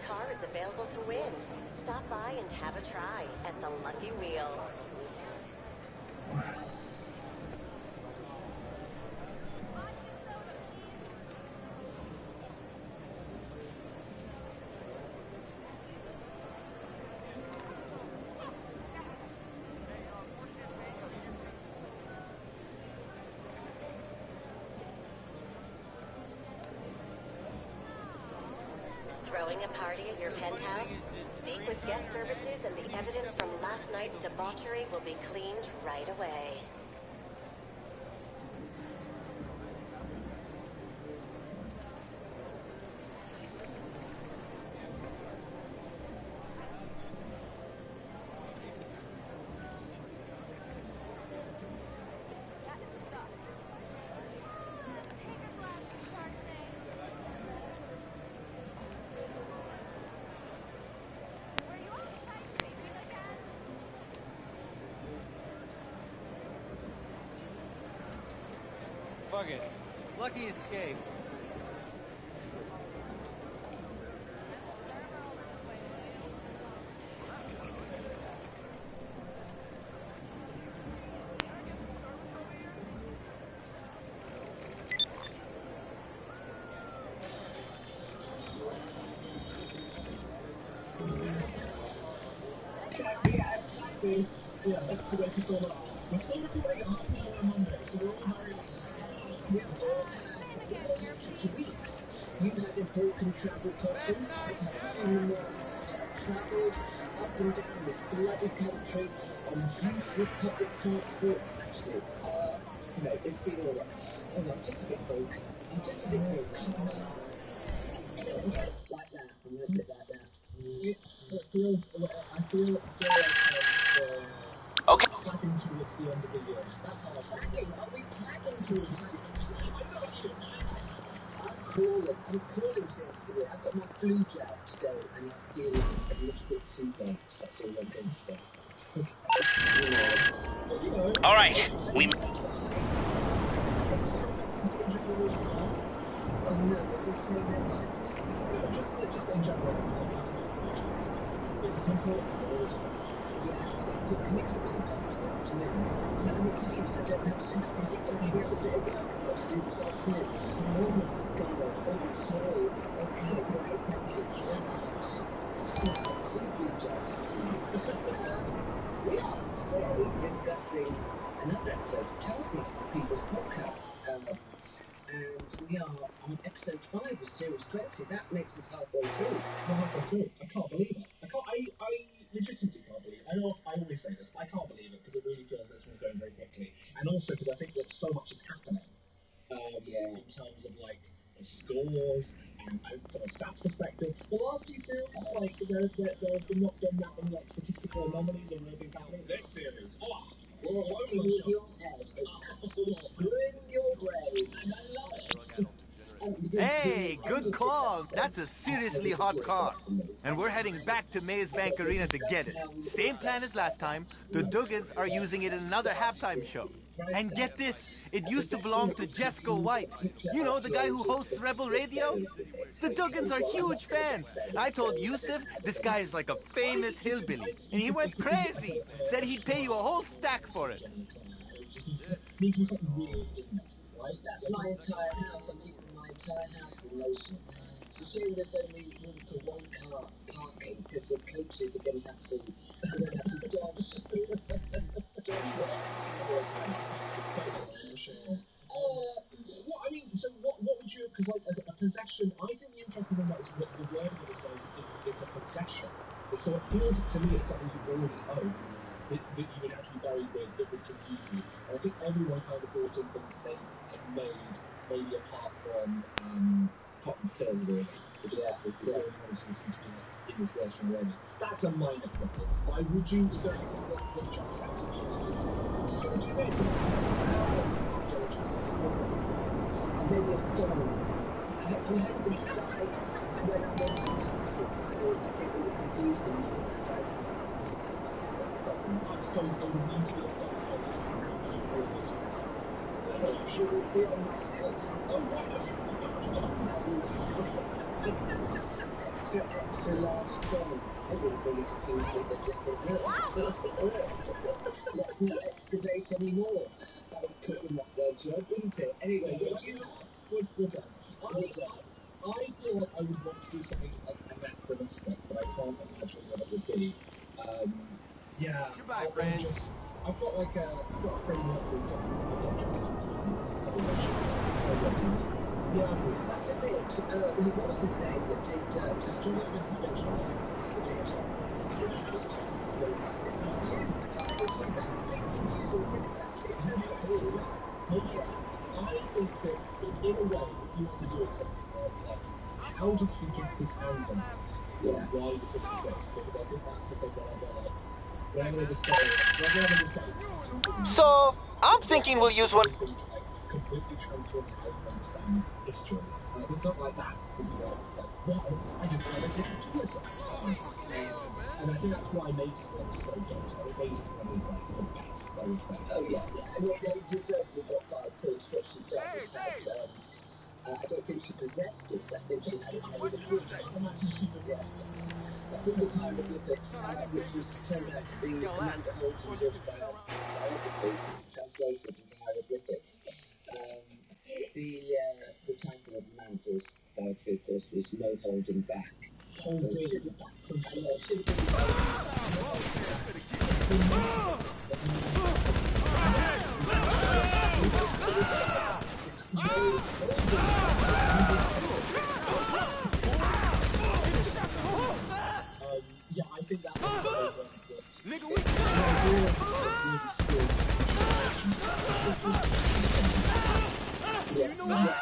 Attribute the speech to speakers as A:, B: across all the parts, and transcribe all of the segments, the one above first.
A: car is available to win. Stop by and have a try at the Lucky Wheel. Throwing a party at your penthouse? Speak with guest services and the evidence from last night's debauchery will be cleaned right away.
B: Fuck it. Lucky escape.
C: Yeah, back to where people are. We're still recording at half an hour on Monday, so we're all very we've all had tricky weeks. You've had important travel options. I've had two travelled up and down this bloody country on useless public transport. Actually, no, it's been alright. Oh, I'm just a bit broken. I'm just a bit broken. Like that. I'm going to sit like that. It feels, I feel like
D: Okay.
C: tagging towards the end of the year. That's how I'm tagging. Are we tagging towards the end of the year? I'm calling to the end of the year. I've got my flu jab today and I feel it's a little bit too bad. That's all I'm going to say.
D: All right. We.
C: Oh no, what they say they're like this. Just in general. This is important. Yeah, so I put connected my phone for the afternoon. Is that an excuse? I don't have to do the day. I've got to do this afternoon. Oh my god, all these toys. Okay, great, thank you. We are today discussing another episode of Tells Me Some People's Podcast. And we are on episode 5 of Series 20. That makes us halfway through. We're halfway through. I can't believe it. I legitimately can't believe it. I know I always say this. I can't believe it because it really feels this one's going very quickly. And also because I think that so much is happening. In terms of like the scores and from a stats perspective. The last few series, like there's not been that many like statistical anomalies or real things happening. This series,
E: You're fucking with your head. It's screwing your brain.
C: and I love it.
B: Hey, good call. That's a seriously hot car. And we're heading back to Maze Bank Arena to get it. Same plan as last time. The Duggins are using it in another halftime show. And get this, it used to belong to Jesco White. You know, the guy who hosts Rebel Radio? The Duggins are huge fans. I told Yusuf this guy is like a famous hillbilly. And he went crazy. Said he'd pay you a whole stack for it.
E: That's my entire house. I'm eating my entire house in lotion. It's a shame there's only room for one car parking because the coaches are going to have to dodge.
C: What would you, because like a possession, I think the interesting thing about this, the word of it is a possession. So it feels to me it's something you already own, that you would have to be buried with, that would confuse you. And I think everyone kind of brought in things they had made, maybe apart from film, really. But yeah, seems to be in this version already. That's a minor problem. Why would you, is there anything that jumps out to you? Would you say
E: Maybe it's the dog. I hope this died when I'm on the 6, so I think it would confuse them.
C: I suppose it would need to be a dog.
E: She would be on my skirt.
C: Oh, right, okay.
E: extra large phone. I wouldn't really confuse with them just in here. Let's not excavate anymore. That would put them off their job, wouldn't it? Anyway, what do you have? We're done. I feel like I would want to do something like anachronistic, but I can't imagine what it would be. Yeah.
B: Goodbye, friend.
E: I've got a framework for objects sometimes. Yeah, that's a bit. What was his name that did Jonathan Fletcher? That's a bit. It's not you. It's exactly confusing, isn't it? It's so cool. Yeah. I think that in a way, if you want to do something where it's like, how did he get his hands on this? Yeah. Why does it exist? Because I think that's the thing whenever they discover,
B: So, I'm thinking we'll use one.
E: completely transforms how you understand history. And I think something like that would be like, wow, I didn't know this existed. And I think that's why Mazes 1 is so good. I think Mazes 1 is like the best, I would say. Oh yeah, yeah. And they deservedly got 5 points. What she done was had, I don't think she possessed this. I think she had it made of wood. I imagine she possessed this. I think the hieroglyphics, which was turned out to be Amanda Holmes' autobiography, translated into hieroglyphics. The title of Amanda's biography, of course, was No Holding Back. Holding back. I know, it should have been yeah, I think that was nigga, we you know what?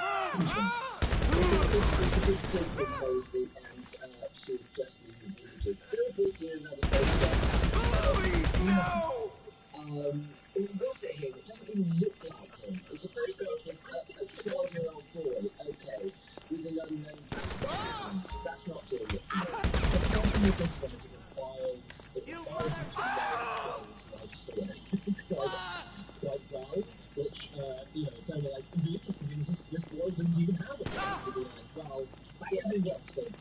E: It's a big thing for Maisie, and she was just rebooted. What's it here? It doesn't even look like him. It's supposed to be a 12-year-old boy, okay, with an unknown background. That's not doing it. The problem with this one is it requires you to know life story quite well, which, kind of like, be interesting because this world didn't even have it. To be like, well, back in Oxford,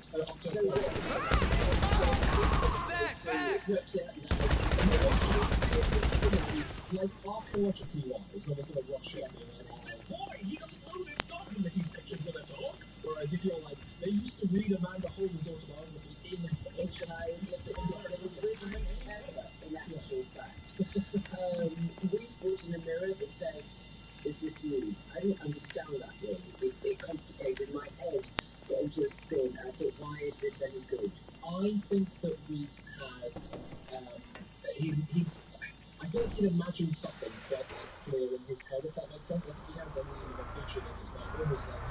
E: like archaeologically wise, when it's like watching it, boy, he doesn't know this garden that he's pictured with a dog. Whereas if you're like, they used to read Amanda Holmes' autobiography in actual fact. Reese brought in a mirror that says, "Is this you?" I didn't understand that really. It complicated my head, got into a spin. I thought, why is this any good? I think that Reese had, I think he'd imagined something quite clear in his head, if that makes sense. I think he has sort of a vision in his mind, almost like I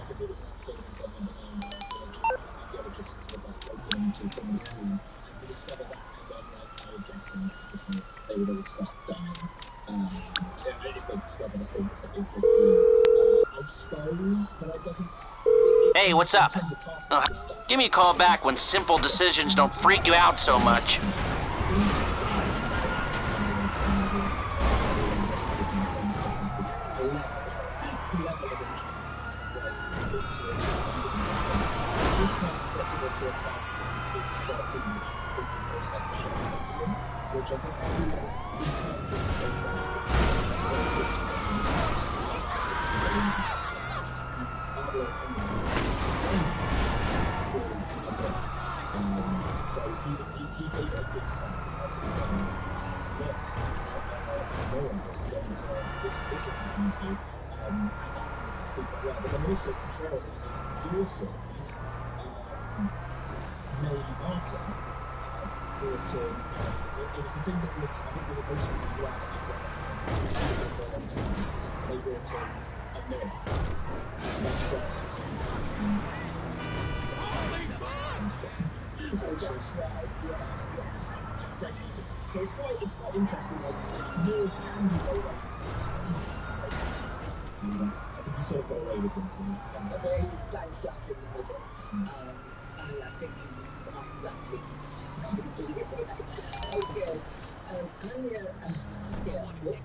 E: think it was an episode of Inside Number 9 where archaeologists is the best way into someone's tomb, and to discover that, and then I would guess they would all start dying. If they discover the things that is this year, I suppose, but it doesn't.
D: Hey, what's up? Give me a call back when simple decisions don't freak you out so much.
E: Which I think so he gave a good sign. Look, no one else is going to this is happening to but then also control in your series, May Martin brought in, it was the thing that looks, I think, was the most black they brought in a mirror. That's what so it's quite interesting, like mirrors can be very like I think you sort of got away with them. A very bang slap in the middle. And I think he was quite lucky. Okay.
C: Anya,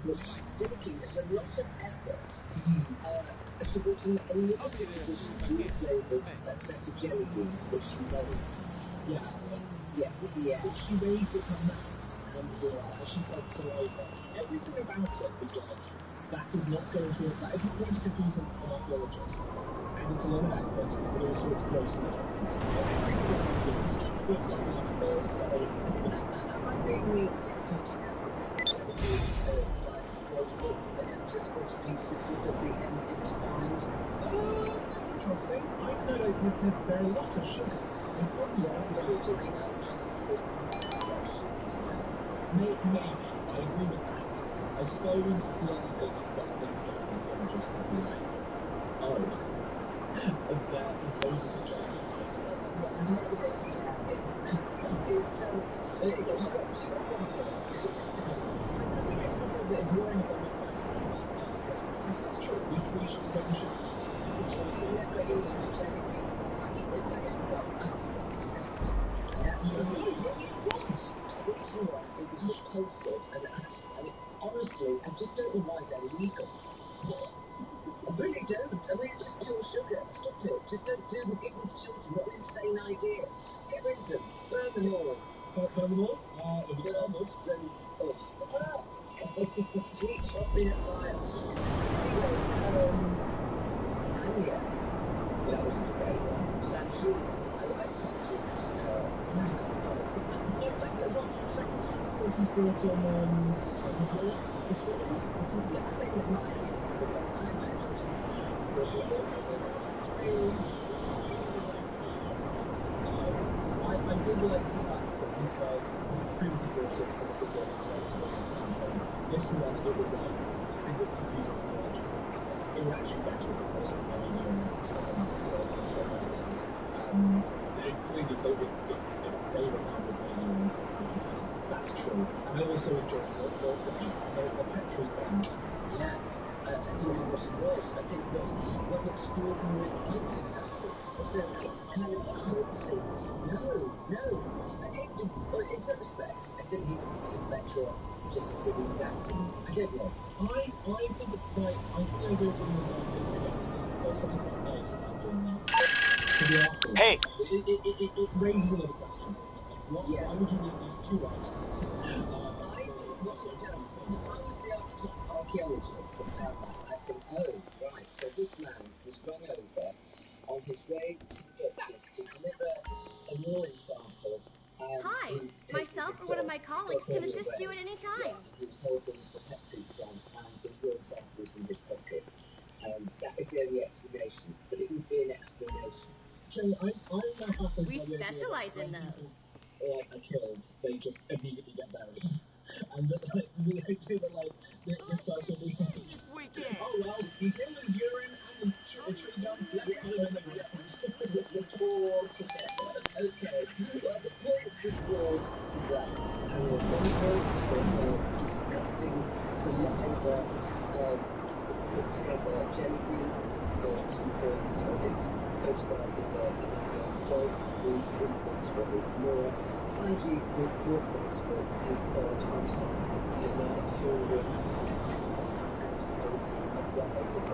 C: was thinking there's a lot of effort. She brought in a limited edition fruit-flavoured set of jelly beans that she made.
E: She made with her mouth, and she said so. Everything about it was like, that is not going to confuse an archaeologist. And it's a lot of effort, but also it's gross and intolerant. Everything about it was like
C: Also, am I being mean pointing out the fact that jelly beans are like rolled up and just put to pieces? Would there be anything to find?
E: That's interesting. I don't know, there are a lot of sugar. And probably
C: You're talking about just
E: maybe, I agree with that. I suppose the other thing is that the archaeologists would be like, oh, those are such giants. It's worrying about that's true. We should
C: it was repulsive, and I mean, honestly, I just don't know why they're legal. I really don't. I mean, it's just pure sugar. Stop it. Just don't do them. Give them to children. What an insane idea. Get rid of them. Burn them all.
E: burn them all. If it's armored,
C: Then, sweet shot me at fire. Anyway, Anya. That wasn't a great one. Sanju. I like Sanju.
E: second time, of course, he's brought on second goal. The series. It's the second series. I did like the fact that he said previously brought it from a good one campaign. This one, it was like, I think it confused archaeologists. It was actually better because of they clearly told it they were kind of that's true. And I also enjoyed the Petri band.
C: Yeah. I don't know what it was. I think what an extraordinary painting that is. It's a kind of crazy. No. I think, in some respects, I think he would be better off just putting that in. I don't know.
E: I think it's quite. I think I do agree with one thing together. There's something quite nice about doing that. To the afterwards.
B: Hey!
E: It raises a lot of questions, doesn't it? Like, why would you need these two items?
C: I think what it does, if I was the archaeologist that found that, I'd think, oh, right, so this man was run over on his way to the doctors to deliver a urine sample. And
F: Hi,
C: he was
F: myself or one of my colleagues can assist you at any time.
C: Yeah, he was holding the Petri plant and the urine sample was in his pocket. That is the only explanation, but it would be an explanation.
E: Jay, I'm now fascinated.
F: We specialize in those.
E: Like are killed, they just immediately get buried. And the idea that like this person will be like, oh well, he's in his urine and his tree down, let's put him in the ground.
C: The tour together. Okay. Well, the points restored thus. And the 1 point for her disgusting saliva, put together jelly beans, 2 points for his photograph with the dog, 3 points for his Laura. Sanji would draw points for his Thompson in Fury and Mace of Wild as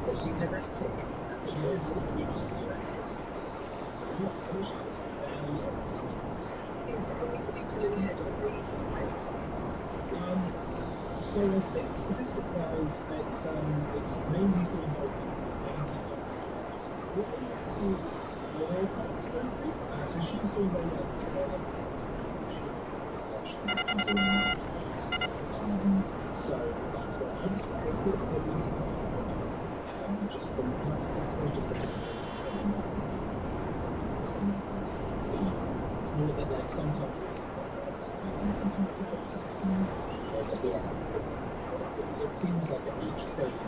C: but she's erratic.
E: She is.
C: Can we pull ahead on the ice
E: so I think statistic-wise, it's Maisie's doing okay. Maisie's so she's doing very well. So that's what I'm surprised that the reason just from that's very just it's more that like sometimes it's and sometimes it seems like at each stage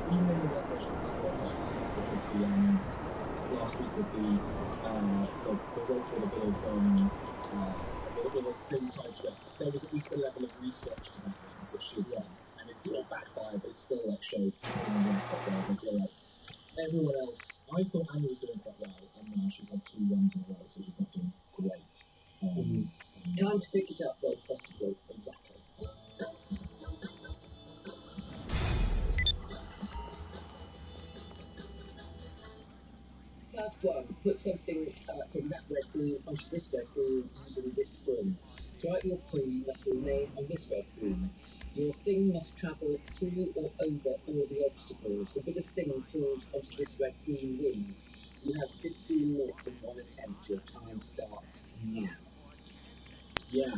E: even in the revolutions because last week with the rope with a bit of with a thing tied to it, there was at least a level of research to that one that she had done, and it It backfired, but it still like showed I feel like everyone else. I thought Annie was doing quite well, and now she's had 2 runs in a row, so she's not doing great. Time to pick it up, though, possibly. Exactly. Task 1. Put something from that red green onto this red green using this string. Throughout your clue, you must remain on this red green. Your thing must travel through or over all the obstacles. The biggest thing pulled onto this red green wins. You have 15 minutes in one attempt. Your time starts now. Yeah.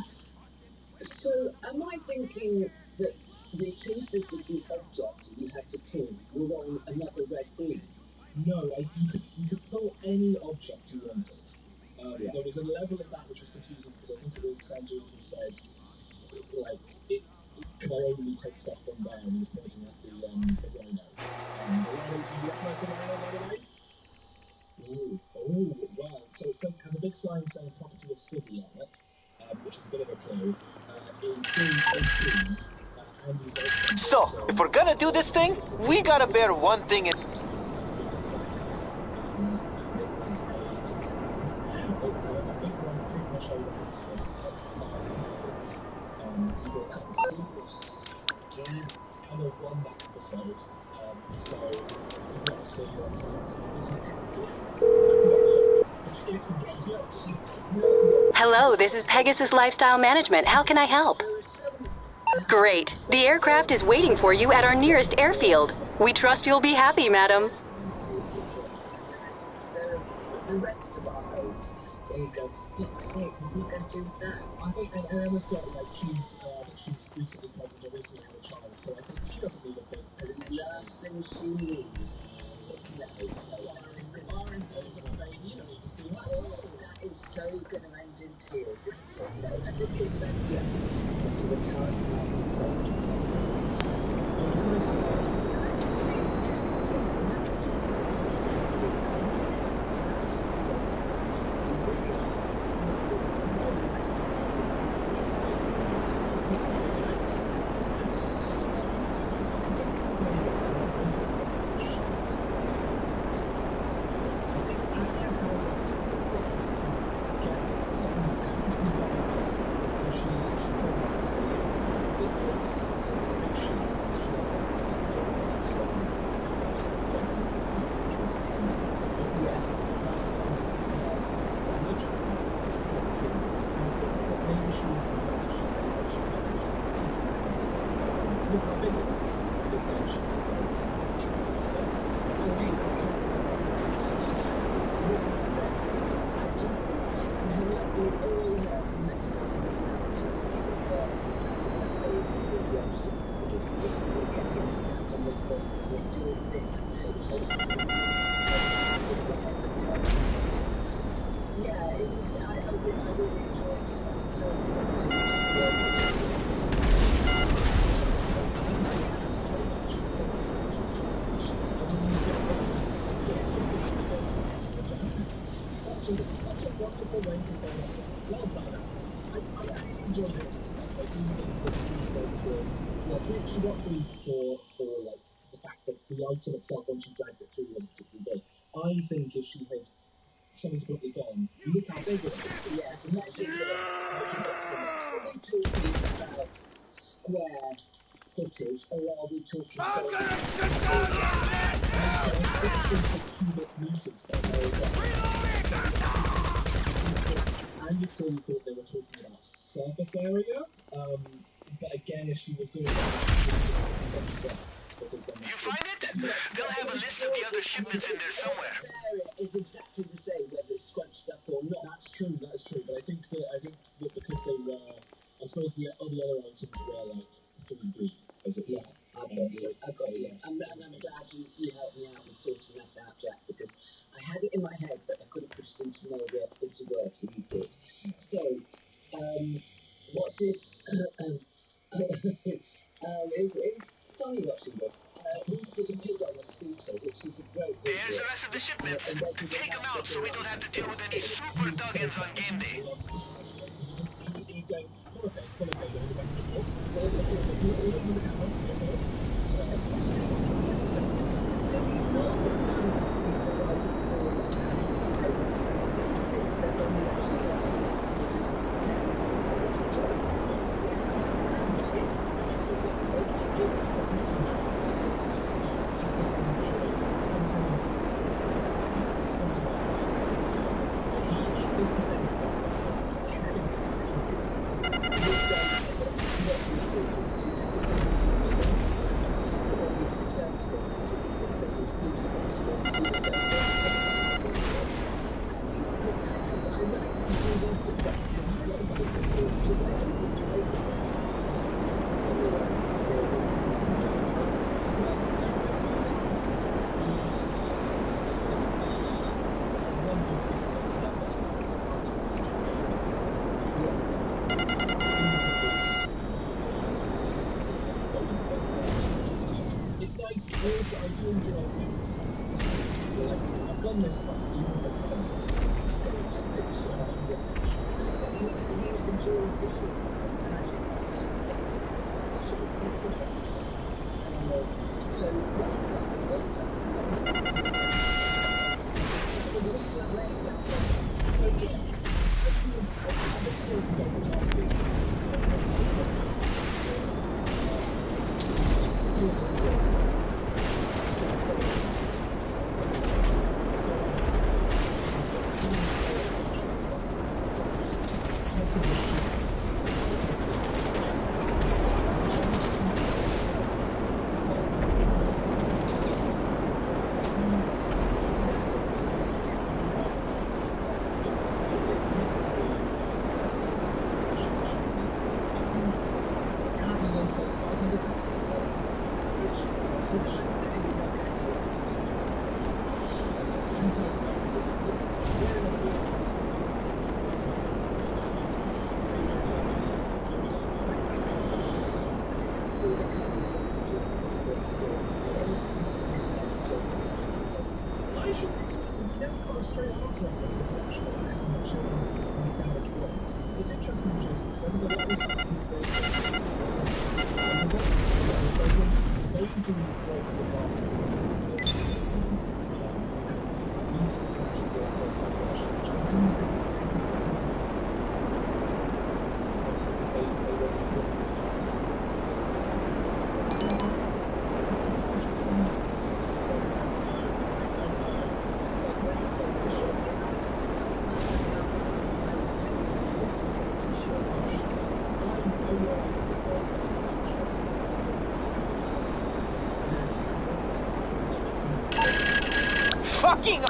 E: So, am I thinking that the choices of the objects that you had to pull were on another red green? No, you could pull any object you wanted. There was a level of that which was confusing because I think it was Sanju who said, like, could I only take stuff from there? And he was pointing at the rhino. The rhino, did you recognise the rhino, by the way? Oh, wow. So it says, has a big sign saying property of city on it, which is a bit of a clue. In scene 18, Andy's open.
B: So, if we're gonna do this thing, we gotta bear one thing in...
E: Won that episode, so what's clear
G: Hello, this is Pegasus Lifestyle Management. How can I help? Great. The aircraft is waiting for you at our nearest airfield. We trust you'll be happy, madam.
C: The rest of our homes, where you go, fuck's sake, we're going to do that.
E: I think Emma's got, like, she's recently pregnant or recently had a child, so I think she doesn't need a big...
C: The last thing she needs. That is so going to end in tears, isn't it? No, I think it's best to do a taskmaster.
E: Item itself, when she dragged it through, wasn't particularly big. I think if she had, someone's probably gone, look how big it is.
C: Yeah, imagine are we talking about square footage, or are we talking about... I'm gonna sit down
E: cubic meters, and before you thought they were talking about surface area, but again, if she was doing that,
B: You find it? They'll have a list of the other shipments in there somewhere.
C: The area is exactly the same, whether it's scrunched up or not.
E: That's true, but I think that because they were, I suppose all the other items were like 3D, as it were.
C: I've got you. I'm glad you helped me out with sorting that out, Jack, because I had it in my head, but I couldn't put it into words, and you did. So, what did... it's funny watching this. He's getting paid on a scooter, which is a great thing.
B: There's the rest of the shipments. Take them out so we don't have to deal with any super dug-ins on game day. Fucking...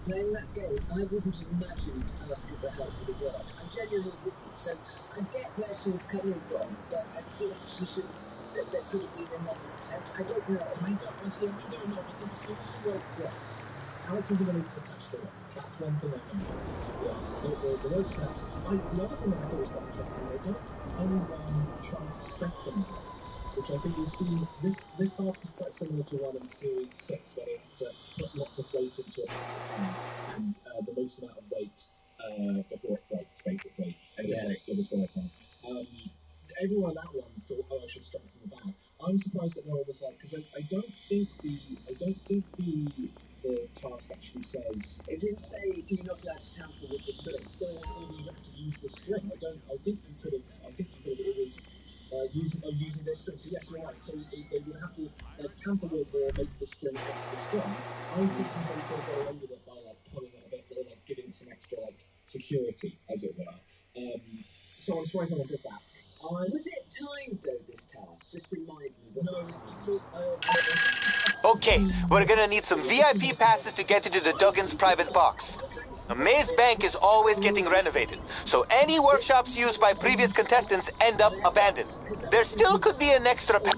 C: Playing that game, I wouldn't have imagined asking for help with the work. I genuinely wouldn't. So I get where she was coming from, but I think she should. That there could have been another attempt. I don't know. I don't know. I think as soon as the rope breaks, Alex isn't going to attach the rope. That's one thing I know. Yeah, the rope snaps. The other thing that I thought was quite interesting is they don't anyone trying to strengthen the rope, which I think we've seen. This task is quite similar to one in Series 6, where they have to put lots of weight into it and the most amount of weight before it breaks, basically. And it breaks with this working. Everyone on that one thought, oh, I should strengthen the band. I'm surprised that no one was like, because I don't think the
E: the task actually says. It didn't say you're not allowed to tamper with the string. Well, you have to use the string. I think you could have. It was using their string. So yes, you're right. So they would have to tamper with or make the string extra strong. I think they could have got away with it by like pulling it a bit, or like giving some extra like security, as it were. So I'm surprised no one did that. Was it timed though, this task? Just remind me.
B: Okay, we're gonna need some VIP passes to get into the Duggins private box. The Maze Bank is always getting renovated, so any workshops used by previous contestants end up abandoned. There still could be an extra pass.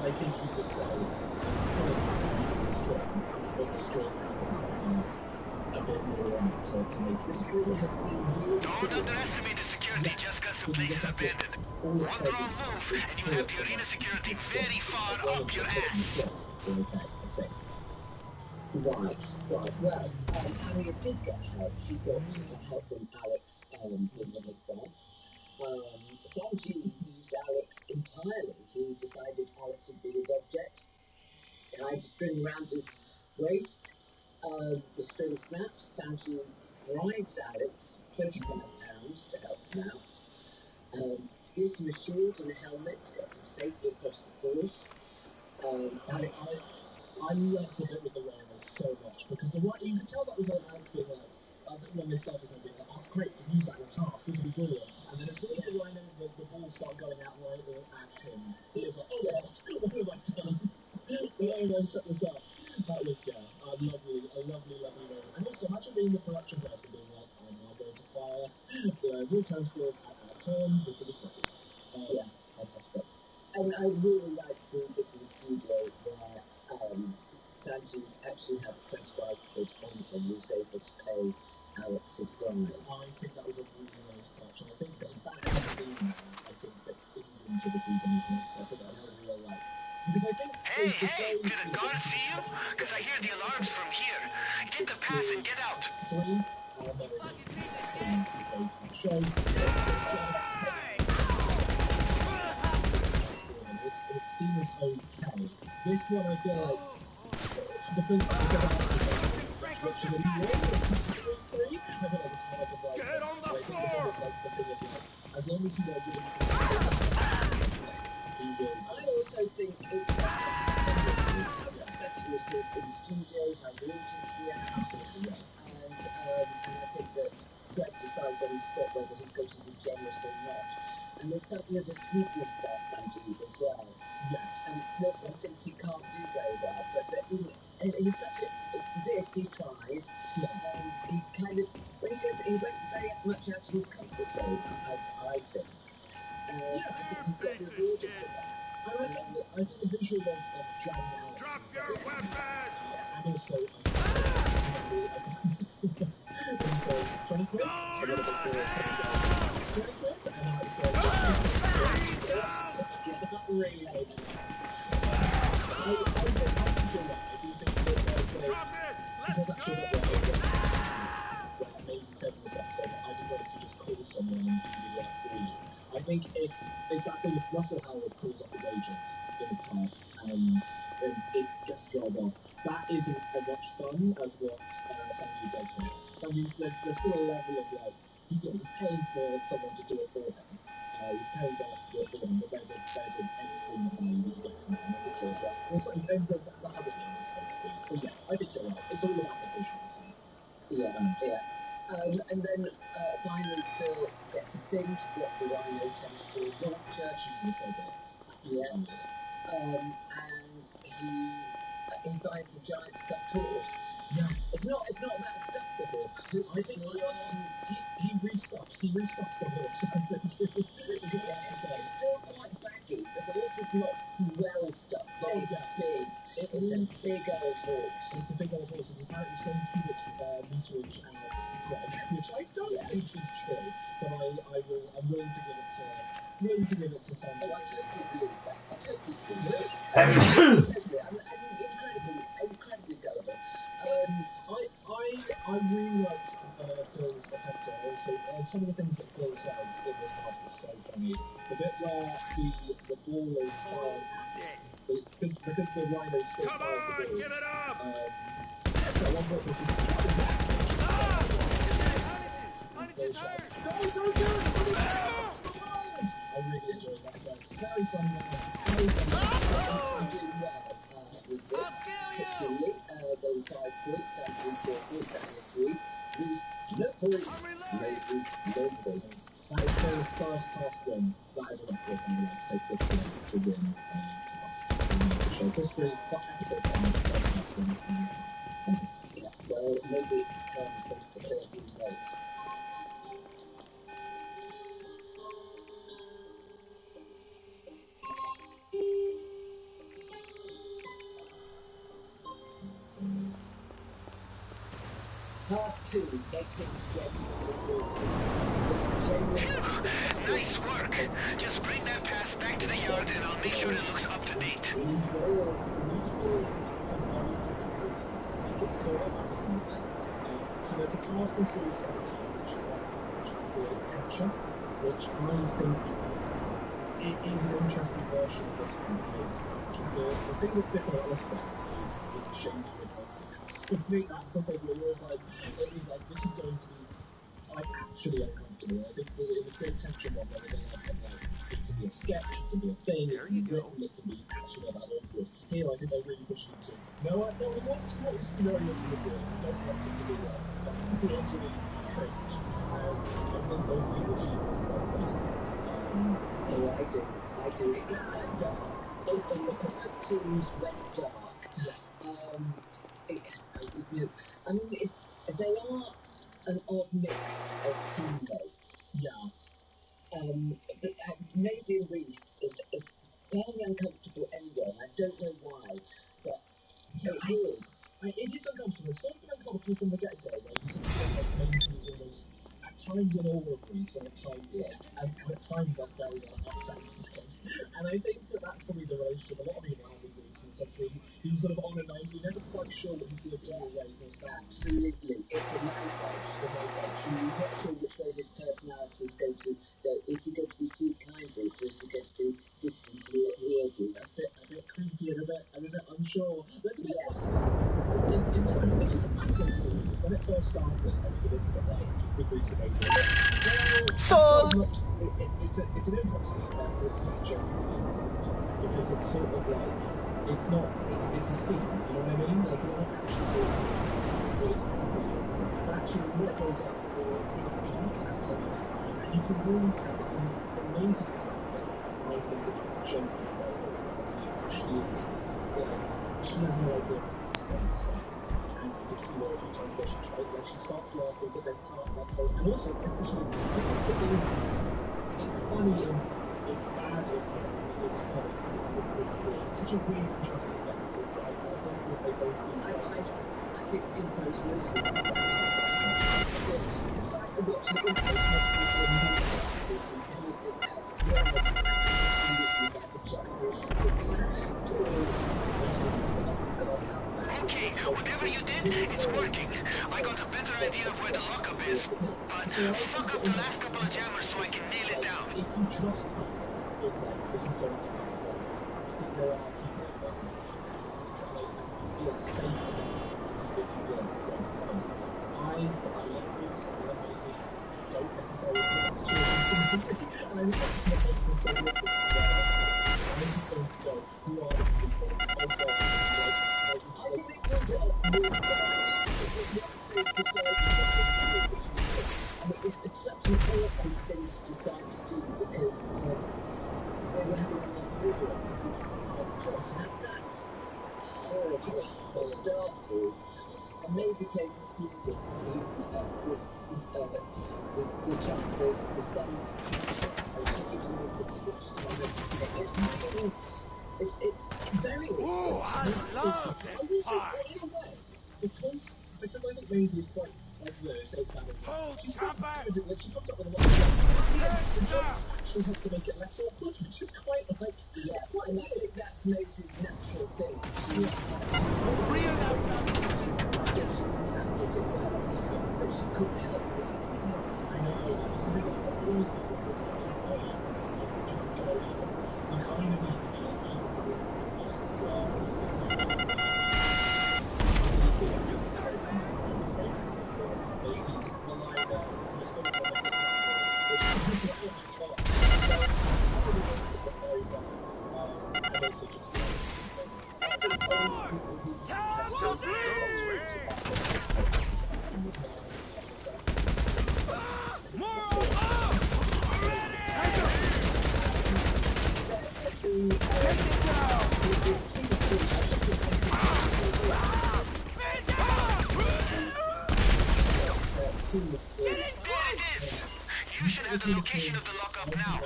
E: I think you could say, but the string happens a bit more to make it.
B: Don't underestimate the security just because the place is abandoned. One wrong move, and you'll have the arena security very far up your ass.
E: Okay. Right. Well, Harriet did get help. She got help from Alex in the midwife. Sanji used Alex entirely. He decided Alex would be his object. Tied the string around his waist. The string snaps. Sanji bribes Alex £25 to help him out. Gives him a shield and a helmet to get him safely across the course. I loved the bit with the rhinos so much because you could tell that was like Alex being like, when they started being like, oh, great, we can use that in a task, this will be brilliant. And then as soon as the rhino, the balls start going out right at him, he was like, oh god, what have I done? I set this up. That was, a lovely moment. And also, imagine being the production person being like, I'm now going to fire real transport at our turn, this will be great. Fantastic. And I really like the bits in the studio where Sanji actually had 25 quid on him and was able to pay Alex's bribe. I think that was a really nice touch, and I think that back in the game, I think that England should have seen anything, so I think that was a real like. Because I think.
B: Hey, did a guard see you? Because I hear the alarms from here. Get the pass and get out.
E: Three, it seems okay. This one I feel like because get on the floor. As long as you know I also think it's how successful it is in studios, how the audience reacts, and I think that Greg decides on the spot whether he's going to be generous or not. And there's a sweetness there, Sanji, as well. Yes. And there's some things he can't do very well, but he's such he tries, and he kind of, he went very much out of his comfort zone, I think. I think he got rewarded for that. I think the visual of John now. Drop your weapon! And also, 20 quid? A little bit for 20 quid? And now it's going not really how it is. I think you're right. I do think that there's let's go! Amazing said in this episode that I didn't realize you just call someone and do the work for you. I think if it's that thing if Russell Howard calls up his agent in a task and it gets the job off, that isn't as much fun as what Sanji does here. Sanji's, there's still a level of like, he's paying for someone to do it for him. He's paying them to do it for him, but there's an entertainment value that you get from it, and I think you're right. And it's like, the habit game is very sweet. So yeah, I think you're right. It's all about the visuals. And then finally Phil gets a thing to block the rhino tentacle launcher. She's so dead. And he finds a giant stuffed horse. Yeah. It's not that stuffed the horse. I think he restuffs the horse. I think. It's still quite baggy. The horse is not well stuffed. It's big. It's a big old horse. It's a big old horse. It's apparently the same cubic meterage as Greg, which I don't think is true. But I'm willing to give it to Sanji. Oh, I totally believe that. I'm incredibly gullible. I really liked Phil's attempt to also, some of the things that Phil says in this mask is so funny. The bit where the ball is fired because the rhino still fires the ball.
H: Give it up!
E: At one point there's this
H: It's hurt!
E: No, don't do it! I really enjoyed that guy. Very funny man. Very funny man. Doing well with this. Chillin, going 5 points, 17 4 points, 73. Bruce, no points. Mason, no points. That is Phil's first task win. That is enough for him to take this one to win a task. It shows history, but episode 5, first task win. Yeah, well, maybe it's the turn for Phil, who knows. Task 2, make things
I: Nice work. Just bring that pass back to the yard and I'll make sure it looks up to date.
E: So there's a task in Series 17 which is create tension, which I think it is an interesting version of this one because the thing that's different about this one is it's shady with I think that's the thing where it was like this is going to be actually uncomfortable. I think in the create tension one where they have it can be a sketch, it can be a thing, it can be written, it can be actually about awkward. Here I think they're really pushing to what is very awkward, don't want it to be like people want to be cringe. I think those people she was about that. No, I do. It went dark. Both of the teams went dark. I mean, they are an odd mix of teammates. Yeah. But Maisie and Reese is fairly uncomfortable anyway. I don't know why, but it is. It is uncomfortable. It's sort of been uncomfortable from the get-go, where you sort of feel like Maisie is almost, at times in awe of Reese, and at times, and at times they're very upset with him. And I think that's probably the relationship a lot of people have with Reese, in the sense where he's sort of on and off, you're never quite sure what he's going to do or where he's going to stand. Absolutely. It's the no-budge. You're not sure which way his personality is going to go. Is he going to be sweet, kind Reese, or is he going to be distant and weirdy? That's it. A bit creepy and a bit unsure. There's a bit this is fascinating. When it first started, I was a little bit like, with Reese and Maisie.
B: Soul!
E: It's an improv scene, therefore it's not genuinely important, because it's sort of like, it's a scene, you know what I mean? Like, they're not actually doing but it's completely awkward. But actually, the more it goes up, the more it becomes that. And you can really tell from Maisie's perspective, I think it's genuinely very awkward. She is, like, she has no idea what she's going to say. And you can see there a few times where she tries, like, she starts laughing, but then can't let go. And also, actually, I think it is, it's funny and it's bad and it's funny. It's such a weird, interesting balance of I think that they both do. I think Info's mostly the fact that watching Info makes people
I: Okay, whatever you did, it's working. I got a better idea of where the lockup is, but fuck up the last couple of jammers so I can nail it down.
E: If you trust me, it's like, this is going to be wrong. I think there are people that feel safe about it if you feel like it's going to come. I love Reese, I love Maisie, I don't necessarily think it's true. And I think that's what makes me so wicked. I'm just going to go, who are these people? Oh God, I think they pulled it off really well. It's such an awkward thing to decide to do because they were having a video for Reese to decide to join. So that's horrible. For starters, Amazing plays with students who the son's teacher and she gives them the switch on it's very
H: Ooh, I love this part!
E: Because I think Maisie is quite like she's quite good at she comes up with a lot of stuff. The jokes actually have to make it less awkward, which is quite like and I think that's Maisie's natural thing. She
H: Time to bleed! Moral up! Ready! Take it down! Man down! Get it!
I: There it is! You should have the location of the lockup now.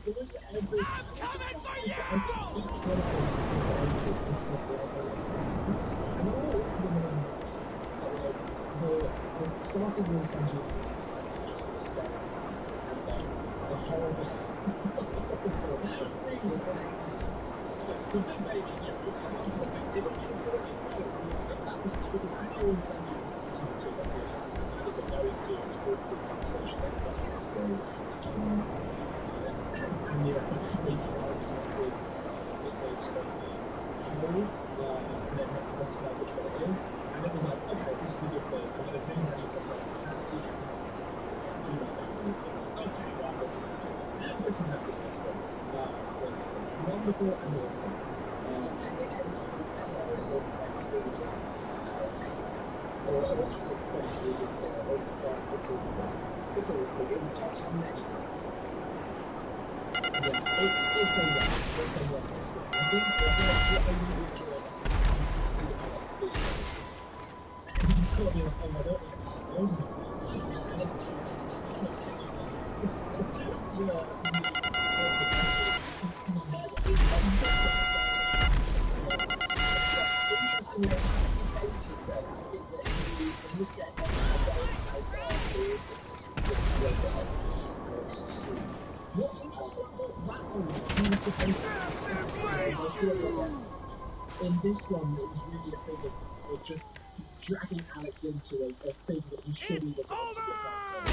H: I'm coming for you!
E: Starting with essentially the horrible the big baby, we'll come on to the big baby. It was actually in San Diego to that is a very good conversation that has going and yeah, we tried to with and then not specify which one it is, and it was like, okay, this is a good thing, and then as soon as I just said, like, do that, okay, well, this is not disgusting. Wonderful and awful. And it ends with hello, Alex, or Alex especially, it's awkward. It's awkward in many ways. Yeah, it's a lot. It's a lot this one. I think what I really enjoy about it is to see Alex being he's got to be like, oh, I don't know if and it what's interesting about that in this one, it was really a thing of just dragging Alex into a thing that he surely doesn't want to be a part of.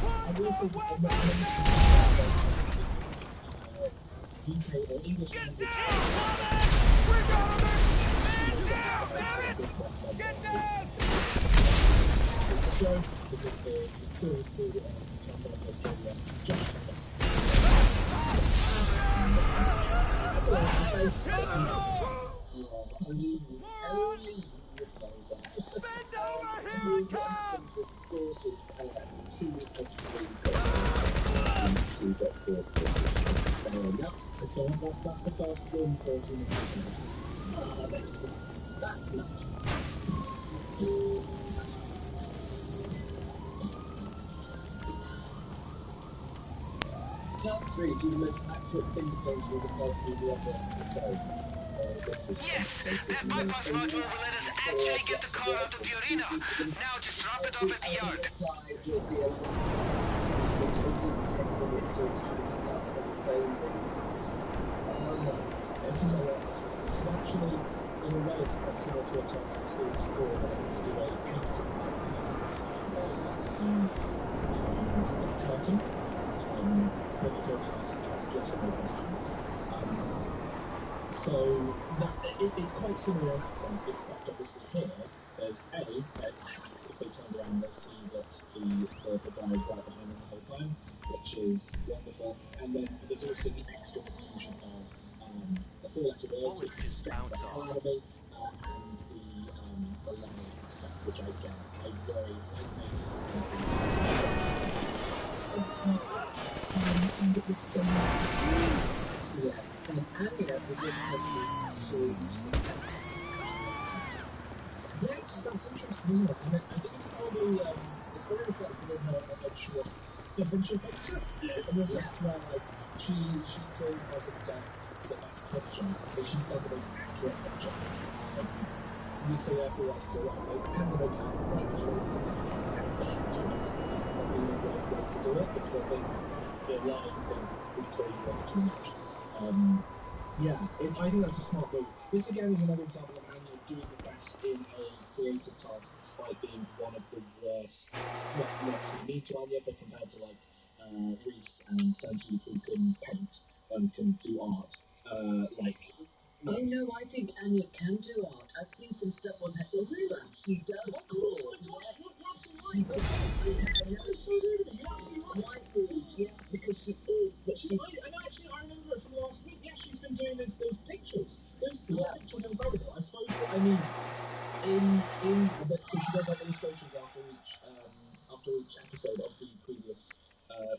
E: I will say that I'm not UK or English language.
H: Get down!
E: The show, because the series to Australia, Josh
H: Bend over, here it comes!
E: The scores was 2 of 3 2.4. So that's the first win for a team. That's nice. Task 3, do the most accurate fingerprints with the person who
I: Yes, that bypass module will let us actually get the car out of the arena. Now just drop it off at the yard.
E: This is actually, in a way, it's similar to a task in Series 4, where it's to do a painting curtain. So that it's quite similar in that sense, except obviously here there's a hack. If they turn around, they see that the guy is right behind them the whole time, which is wonderful. And then there's also the extra confusion of the 4-letter words, which distracts the hell out of me, and the loud stuff, which I get. I make some and it was yeah, and Anya was interesting to yeah, that's interesting, isn't it? And I think it's probably it's very reflected in her eventual picture. In the sense where like she clearly hasn't done the best picture, but she's done the most accurate picture. You say therefore that's correct. Like depending on how right how it is is probably the right way to do it, because I think the line thing would throw you off too much. Yeah, I think that's a smart move. This again is another example of Anya doing the best in a creative task despite being one of the worst, not to be mean to Anya, but compared to like Reese and Sanjeev, who can paint and can do art, like
C: Oh no, I think Anya can do art. I've seen some stuff on her Instagram. She does draw. She does. Whiteboard, yes, because she is, but she...
E: And actually, I remember it from last week. Yeah, she's been doing those pictures. Those pictures are incredible. I suppose what I mean is, but so she does like illustrations after each episode of the previous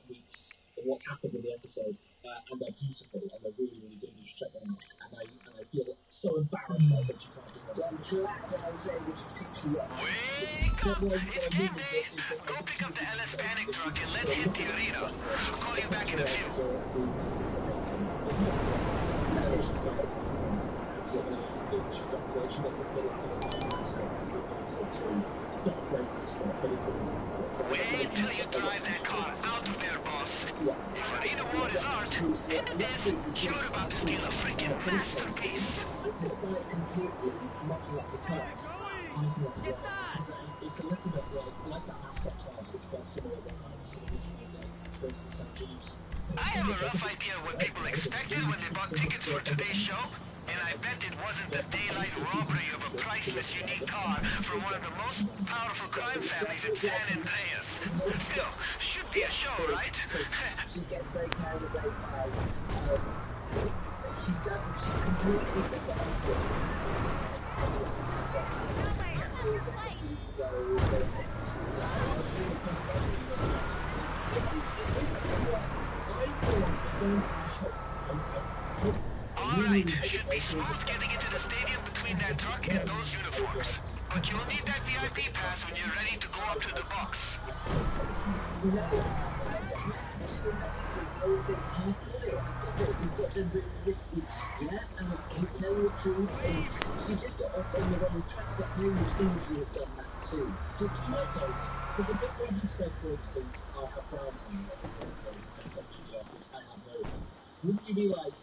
E: weeks of what's happened in the episode, and they're beautiful and they're really, really good. You should check them out. And I feel so embarrassed that I said she can't do them.
C: I'm glad I was able to pick you up.
I: Wake up! It's game day! Go pick up the LS Panic truck and let's hit the arena. I'll call you back in a few. Wait till you drive that car out of there, boss. If Arena War is art, and it is, you're about to steal a freaking masterpiece.
C: Despite completely mocking up the cars, honestly that's right. It's a little bit like that mascot class, which was similar to for instance, St. Jeeves.
I: I have a rough idea of what people expected when they bought tickets for today's show, and I bet it wasn't the daylight robbery of a priceless, unique car from one of the most powerful crime families in San Andreas. Still, should be a show, right?
C: She gets very carried away by, she completely forgets it.
I: Alright, should be smooth getting into the stadium between that truck and those uniforms. But you'll need that VIP pass when you're ready to go up to the box.
C: I've got it. We've got to do this week. Yeah, and he's telling the truth. She just got off on the wrong track, but they would easily have done that too.
E: So can I tell you, because the bit where he said, for instance, I have brown hair, which I have no hair, wouldn't you be like,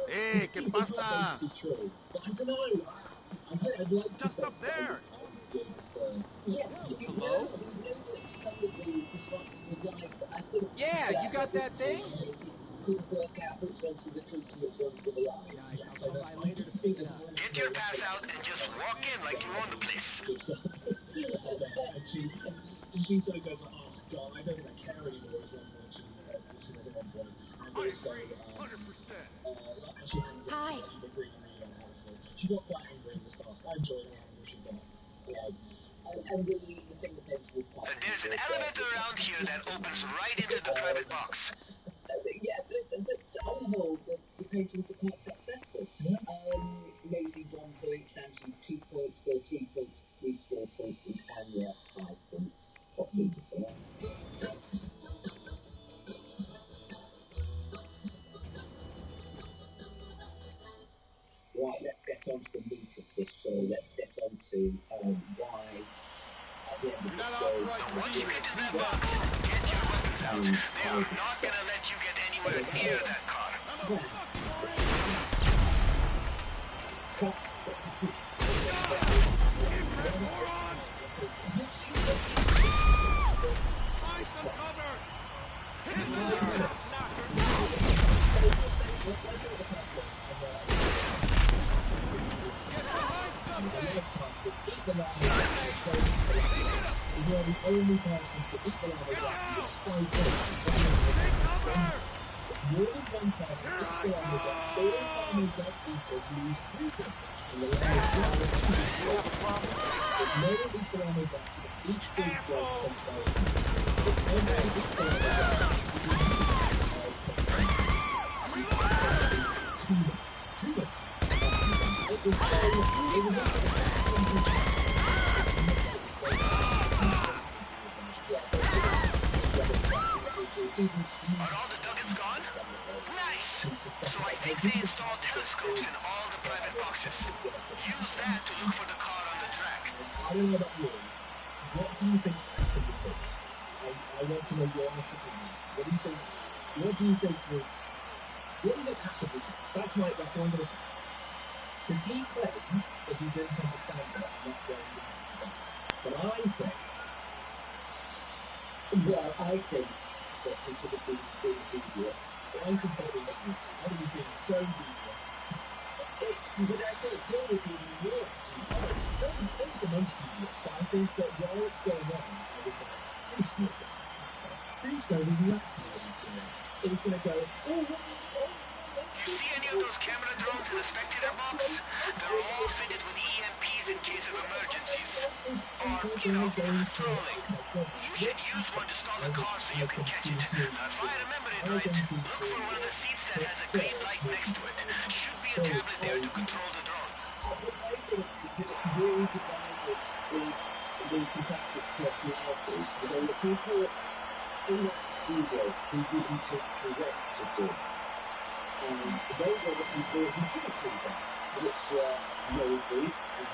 E: hey,
H: ¿Qué pasa?
E: true? But I don't know. I'd like
H: Just up there.
C: Yes, you know that some of the responsible guys, but I think...
J: Yeah, you got that thing?
C: Couldn't work out which ones were the truth and which ones were the lies.
I: Get your pass out and just walk in like you own the place.
E: And she sort of goes, oh, God, I don't think I care anymore, is one point she says at one point. And also, 100%.
F: Hi.
E: She got quite angry in this task. I enjoyed how angry she got.
C: And the fingerprinting was quite...
I: There's an elevator around here that opens right into the private box.
C: Yeah, but on the whole, the paintings are quite successful. Maisie 1 point, Samson 2 points, Bill 3 points, Reese 4 points, and Tanya 5 points. Kim-Pedersen. Right, let's get on to the meat of this show. Let's get on to why at the end of the show...
I: Once you get to that box, get your weapons out. They are not gonna let you get anywhere near that car.
C: Trust the decision.
H: Find some cover! Hit the
E: You are the only person to beat the lava jack. More than one person beats the lava jack. All farming duck eaters lose 3 points. And the lava jack if no one beats the lava jack, each big block comes down. If everyone beats the lava jack, 2 minutes. It was
I: Are all the Duggins gone? Nice! So I think they installed telescopes in all the private boxes. Use that to look for the car on the track.
E: I don't know about you. What do you think happened with this? I want to know your honest opinion. What do you think happened with this? That's what I'm going to say. Because he claims that he didn't understand that, and that's why he didn't understand. But I think...
C: Well, I think that he could have been devious.
E: I'm completely ignorant. I think he's being so devious. But I don't feel this even more. Don't dimension this, but I think that while it's going on, I was like, Bruce knows this. Bruce knows exactly what he's doing. So he's going to go, oh, what are you doing?
I: Do you see any of those camera drones in the spectator box? They're all fitted with EMPs in case of emergencies. Or, trolling. You should use one to stall the car so you can catch it. If I remember it right, look for one of the seats that has a green light next to it. Should be a tablet there to control the drone.
E: I think that it really divided the contestants' personalities. There were people in that studio who didn't present to do. And they were the people who didn't do that, which were Rosie and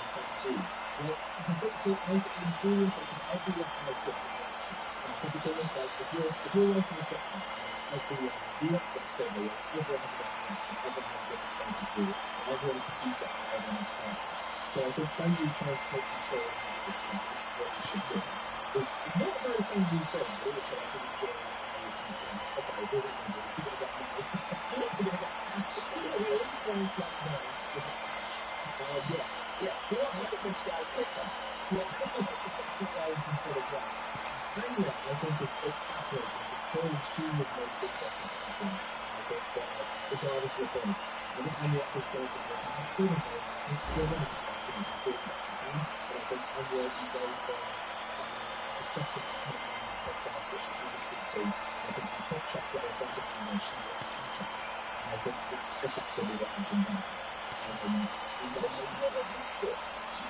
E: Sanju. Well, the thing I think is really interesting is everyone has different reactions. And I think it's almost like if you're writing a sitcom, you want this story, everyone has a different reaction, everyone has a different point of view, and everyone can do something everyone else can't. So I think Sanju tries to take control of this is what you should do. It's not a very Sanju thing, but also I did enjoy it. Okay, here's what I'm going to do. If you're going to get money, you're going to get cash. I mean, at least one's like mine to get cash. Yeah. You want to get guy pick that. Yeah, I think I would consider that. Tanya, I think it's fascinating because she was most interesting at the time. I think that, regardless of the points, I think Anya is going to be I've seen her play, it's still going to be she's doing what she can, but I think Anya will be very fun, disgusting to see on the podcast that she can listen to. I think the top check that in front of Anya, she will counter. And I think that's effectively what happened there. But she doesn't need it.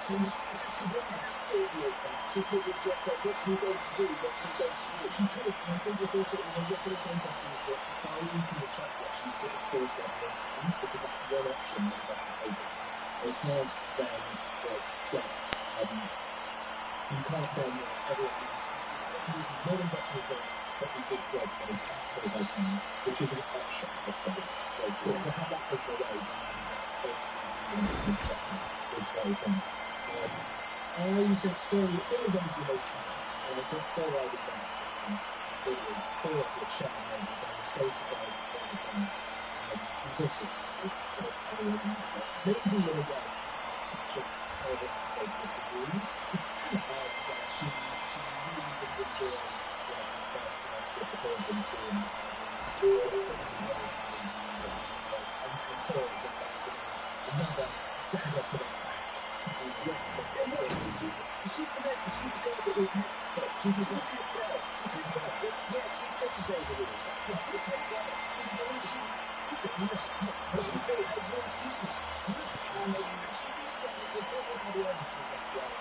E: She didn't have to admit that. She could have just said, what are we going to do? What are we going to do? She could have. And I think it's also, what's also interesting is that by using the chocolate, she's sort of forced everyone's hand, because that's one option that's off the table. They can't then, get, you can't then, everyone's, no one gets any points, but we did grab for the right hands, which is an option, I suppose. To have that taken away, basically, it's very fun. I think Phil is obviously most famous, and I think Phil I was there because it was Phil with Sharon Ravens. I was so surprised all the time. He's also so funny and Maisie in a way has such a terrible episode with the rules. She really didn't enjoy the first house with the Perkins doing and Phil was like another dagger to the back. She's the girl that was she's his wife. She's the girl. Yeah, she's the girl that was. She's the girl. She said I want to. And she did that. Everybody else was like, well,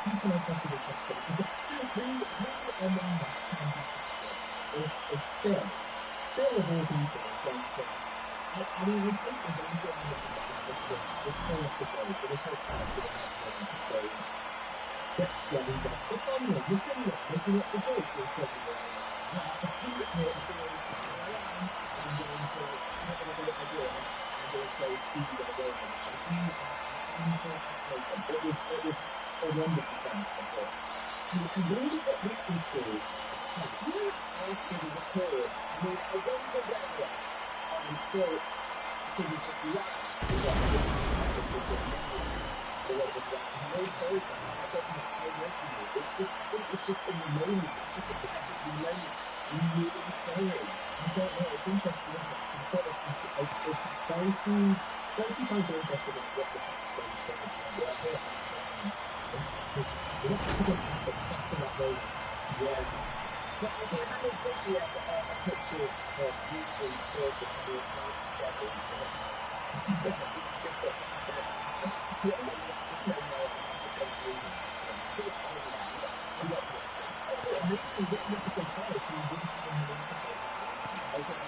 E: who can I possibly trust them? Who among us can be trusted? If Phil of all people is going to. I mean, I think there's a little element of that this whole episode, but this whole cast of goes text when he's like, look on me, you're sitting there, looking at the jokes, and suddenly I'm going to have a little idea, and also Stevie goes over, which I do find fascinating. It was a wonderful cast, I thought. I wonder what the atmosphere is like. You know, after the record, I mean, I wonder whether Phil sort of just laughed at what was sort of the way it was like, I'm very sorry for that, I don't know how to work with you. It's just, I think it's just in the moment, it's just a practical moment, I'm really sorry. I don't know, it's interesting, isn't it? It's sort of, it's very few times I'm interested in what the backstage is going to be. I thought what happens after that moment? Yeah. But I think having this year a picture of you three gorgeous and your heart together, just that, yeah, that's just no way, I'm just going to do it. I'm not going to say, oh, initially this is episode 5, so you didn't have another episode. I was like,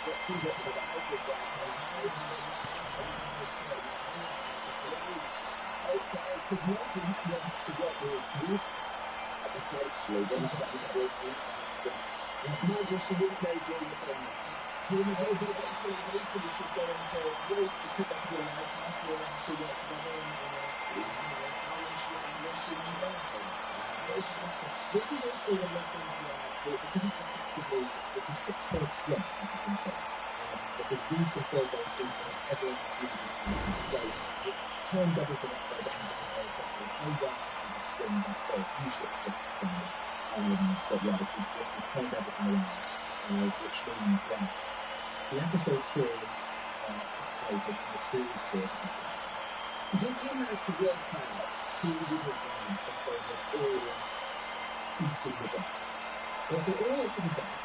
E: let's see what the vibe is like, okay, because what we have to work with music. Potentially, then it's about the 18 times. Nigel should win play during the tournament. Hopefully should go into really pick up your life house where they have to work together and how much should you better. This is also one of those things where, because it's effectively, it's a 6-point split, I can tell. because recent build-up is everyone has used this movement, so it turns everything upside down very quickly. It's no right to have a swing back there. Usually it's just fine. But yeah, this has turned everything around, which means that the episode score is fascinating and the series score is
C: Did you manage to work out who would have won if they had all eaten the death?
E: well, if they all eat the death,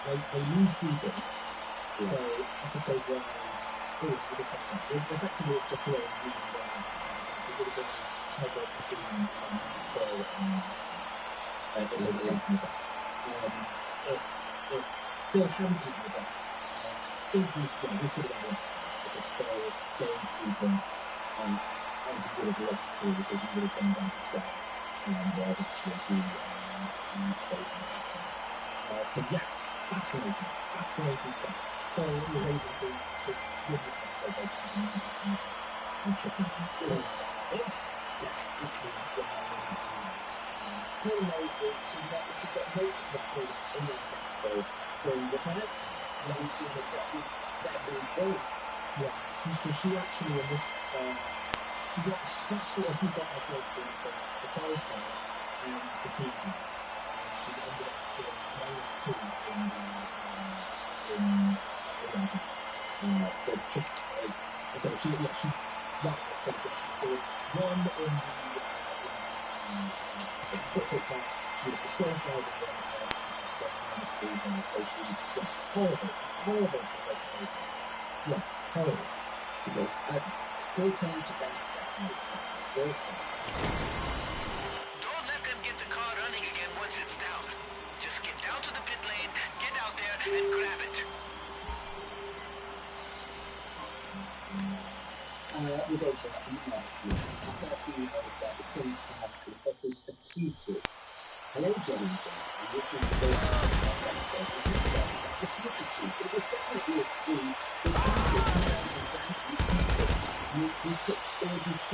E: they lose 3 points.
C: Yeah.
E: So episode wise, this is a good question. Effectively, it's just the way it's losing the last time. So it would have been a tiebreak between Phil and Martin. If they were eating the death. If Phil hadn't eaten the death, I think we should have won the episode because Phil gained 3 points and he would have lost 3, so he would have gone down to 12. Whereas actually he stayed on that time. So yes, fascinating stuff. Phil was able to win this episode basically on batting and chipping in.
C: Yes, this was down times. Phil knows that she got most of the points in that episode from the first house. Then she had got 7 points.
E: Yeah, she actually in this, she actually only got her points from the forest house and the team house. She ended up scoring -2 in the offense. So it's just, so she's not so good. She scored 1 in the football class. She was disqualified in the other class and she got -3 there. So she, horrible for second place. Yeah, horrible.
C: Because still time to bounce back in this time. Still time.
I: Don't let them get the car running again once it's down. Just get down to the pit lane, get out there, and grab it.
C: We'll go to our emails here. Our first email is that the Prince Castle offers a Q2. Hello, Johnny and John. And this is the first episode. The Snooker Tube. It was definitely a clue. The we took orders D.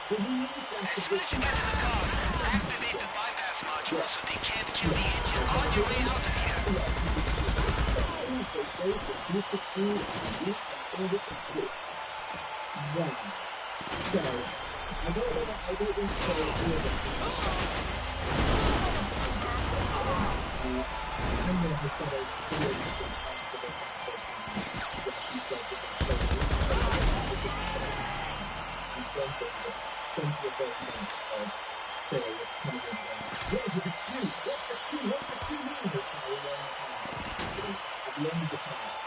C: But we used that
I: As soon as you get to the car, activate the bypass module so they can't kill the engine on your way out of here.
C: They showed the Snooker Tube and use some orders of goods.
E: Wow. So, I don't want to say Anya has got a really interesting after this episode where she said that they showed and then there's 20 or 30 minutes of Phil coming in going, what is with the Q? What's the Q? What's the Q mean? This guy a long time. At the end of the task,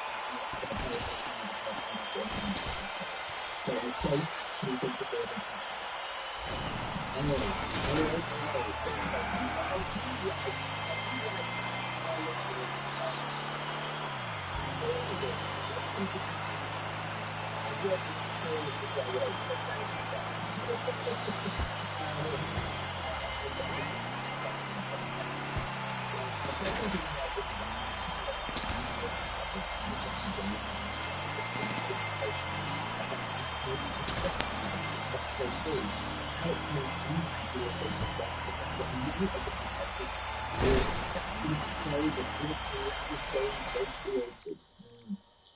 E: so I don't actually think that there's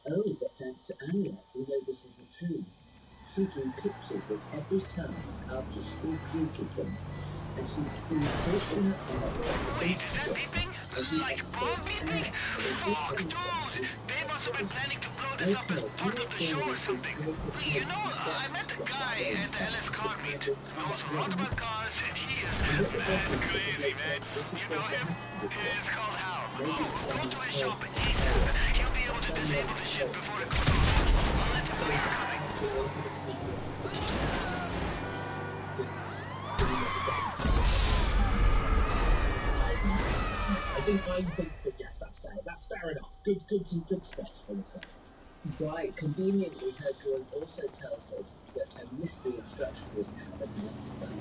C: Oh, but thanks to Anya, we know this isn't true. She drew pictures of every task after school tutored them, and she's been posting her artwork.
I: Wait, is that beeping? Like bomb beeping? Fuck, dude! They must have been planning to blow this up as part of the show or something. You know, I met the guy at the LS car meet. Knows a lot about cars, and he is mad crazy, man. You know him? It's called Hal. Oh, go to his shop ASAP. He'll be able to disable the ship before it goes off. I'll let him know you're coming.
E: I think that yes, that's fair. That's fair enough. Good spots for this.
C: Right, conveniently her drawing also tells us that her mystery instruction was have a nice fun.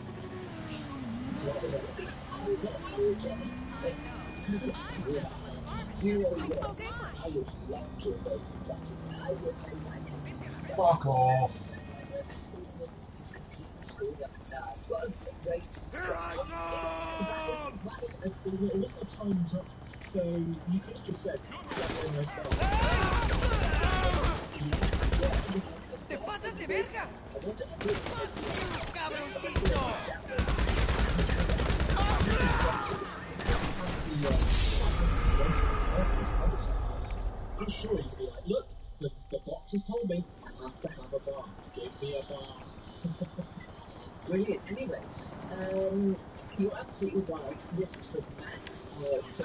C: I would love to avoid practice. I would like it.
E: Fuck off.
C: Screwed up a task. What a great
H: Here I come!
E: it wasn't a timed task, so you could have just said,
H: ¡Te pasas de verga! ¡Cabroncito!
E: I'm sure you'd be like, look, the box has told me I have to have a bar. Give me a bar.
C: Brilliant. Anyway, you're absolutely right. This is for Matt. So,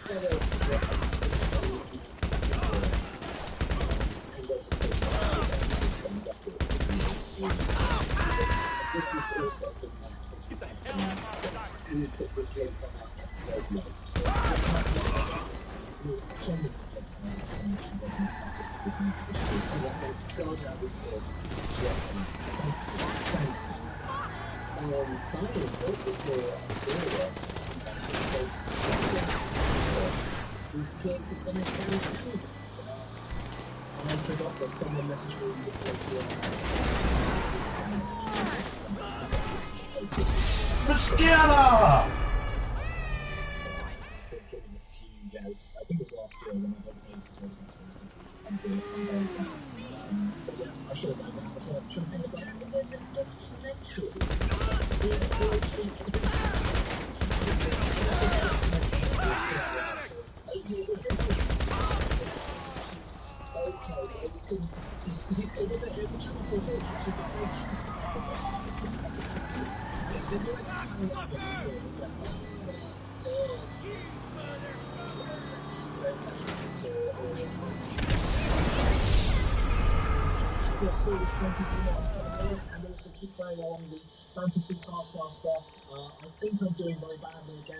C: Trevor, and this is also for Matt. We will put this link on our episode notes. God, I was so finally, both of the was created by Sam Cannon. I forgot that someone messaged me
E: Mosquito! I think it was last year when I had the Ace told us I'm very proud. So yeah, I should have done that as well. Should have been about it. There's a documentary. Okay, you could have every time I thought it series 20 and also keep playing along the fantasy taskmaster. I think I'm doing very badly again.